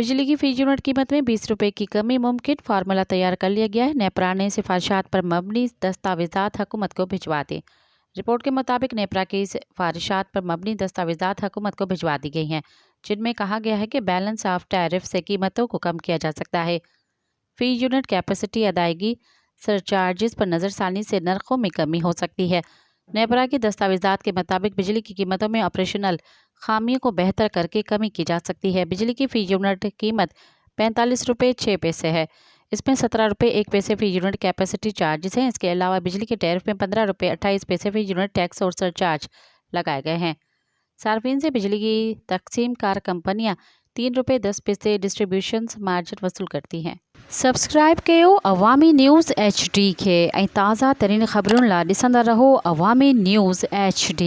बिजली की फी यूनिट कीमत में 20 रुपये की कमी मुमकिन, फार्मूला तैयार कर लिया गया है। नेपरा ने सिफारिशात पर मबनी दस्तावेजात हुकूमत को भिजवा दी। रिपोर्ट के मुताबिक नेपरा की सिफारिशात पर मबनी दस्तावेजात हुकूमत को भिजवा दी गई हैं, जिनमें कहा गया है कि बैलेंस ऑफ टैरिफ से कीमतों को कम किया जा सकता है। फी यूनिट कैपेसिटी अदायगी सरचार्जेस पर नज़रसानी से नरखों में कमी हो सकती है। नेपरा के दस्तावेजात के मुताबिक बिजली की कीमतों में ऑपरेशनल खामियों को बेहतर करके कमी की जा सकती है। बिजली की फी यूनिट कीमत 45 रुपये 6 पैसे है। इसमें 17 रुपये 1 पैसे फी यूनिट कैपेसिटी चार्जेस हैं। इसके अलावा बिजली के टैरिफ में 15 रुपये 28 पैसे फी यूनिट टैक्स और सरचार्ज लगाए गए हैं। सार्फिन से बिजली की तकसीम कार कंपनियां 3 रुपये 10 पैसे डिस्ट्रीब्यूशन मार्जिन वसूल करती हैं। सब्सक्राइब कयो अवामी न्यूज़ HD के ताज़ा तरीन ख़बरुन ला ॾिसंदा रहो अवामी न्यूज़ HD।